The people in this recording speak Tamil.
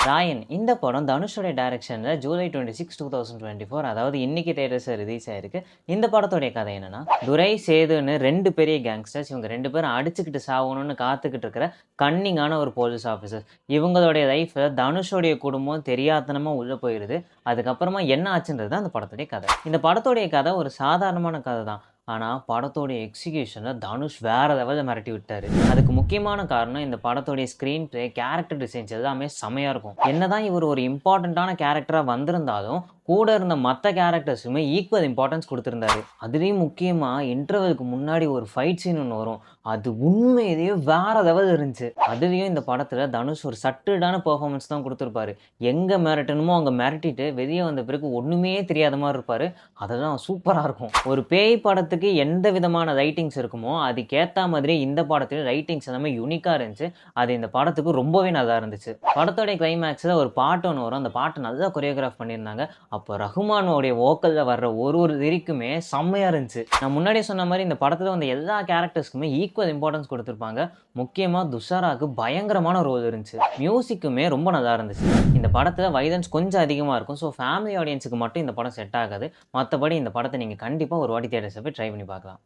ராயன் இந்த படம் தனுஷோட டைரக்ஷனில் ஜூலை 26, 2024 அதாவது இன்னைக்கு தேட்டர்ஸில் ரிலீஸ் ஆயிருக்கு. இந்த படத்தோடைய கதை என்னன்னா, துரை சேதுன்னு 2 பெரிய கேங்ஸ்டர்ஸ், இவங்க 2 பேரும் அடிச்சுக்கிட்டு சாகணும்னு காத்துக்கிட்டு இருக்கிற கன்னிங்கான ஒரு போலீஸ் ஆஃபீஸர். இவங்களுடைய லைஃப்பில் தனுஷோடைய குடும்பம் தெரியாதனமாக உள்ளே போயிடுது. அதுக்கப்புறமா என்ன ஆச்சுன்றது தான் அந்த படத்துடைய கதை. இந்த படத்தோடைய கதை ஒரு சாதாரணமான கதை தான். ஆனால் படத்தோடைய எக்ஸிக்யூஷனில் தனுஷ் வேறு லெவலில் மிரட்டி விட்டார். அதுக்கு முக்கியமான காரணம் இந்த படத்தோடைய ஸ்க்ரீன் ப்ளே, கேரக்டர் டிசைன்ஸ் எல்லாமே செமையாக இருக்கும். என்னதான் இவர் ஒரு இம்பார்ட்டண்ட்டான கேரக்டராக வந்திருந்தாலும் கூட இருந்த மற்ற கேரக்டர்ஸுமே ஈக்குவல் இம்பார்ட்டன்ஸ் கொடுத்துருந்தாரு. அதுலேயும் முக்கியமாக இன்டர்வலுக்கு முன்னாடி ஒரு ஃபைட் சீன் ஒன்று வரும். அது உண்மையிலேயே வேற லெவல் இருந்துச்சு. அதுலேயும் இந்த படத்தில் தனுஷ் ஒரு சட்டில்டான பெர்ஃபார்மன்ஸ் தான் கொடுத்துருப்பாரு. எங்கே மிரட்டணுமோ அங்கே மிரட்டிட்டு வெளியே வந்த பிறகு ஒன்றுமே தெரியாத மாதிரி இருப்பார். அதெல்லாம் சூப்பராக இருக்கும். ஒரு பேய் படத்துக்கு எந்த விதமான ரைட்டிங்ஸ் இருக்குமோ அதுக்கேற்ற மாதிரி இந்த படத்தில் ரைட்டிங்ஸ் எல்லாமே யூனிக்காக இருந்துச்சு. அது இந்த படத்துக்கு ரொம்பவே நல்லா இருந்துச்சு. படத்தோடைய கிளைமேக்ஸில் ஒரு பாட்டு ஒன்று வரும். அந்த பாட்டை நல்லா கொரியோகிராஃப் பண்ணியிருந்தாங்க. அப்போ ரஹ்மானோடைய வோக்கலில் வர்ற ஒரு லிரிக்குமே செம்மையாக இருந்துச்சு. நான் முன்னாடியே சொன்ன மாதிரி இந்த படத்தில் வந்து எல்லா கேரக்டர்ஸ்க்குமே ஈக்குவல் இம்பார்ட்டன்ஸ் கொடுத்துருப்பாங்க. முக்கியமாக துஷாராவுக்கு பயங்கரமான ரோல் இருந்துச்சு. மியூசிக்குமே ரொம்ப நல்லா இருந்துச்சு. இந்த படத்தில் வைலன்ஸ் கொஞ்சம் அதிகமாக இருக்கும். ஸோ ஃபேமிலி ஆடியன்ஸுக்கு மட்டும் இந்த படம் செட் ஆகாது. மற்றபடி இந்த படத்தை நீங்கள் கண்டிப்பாக ஒரு வாட்டி தியேட்டர்ஸை போய் ட்ரை பண்ணி பார்க்கலாம்.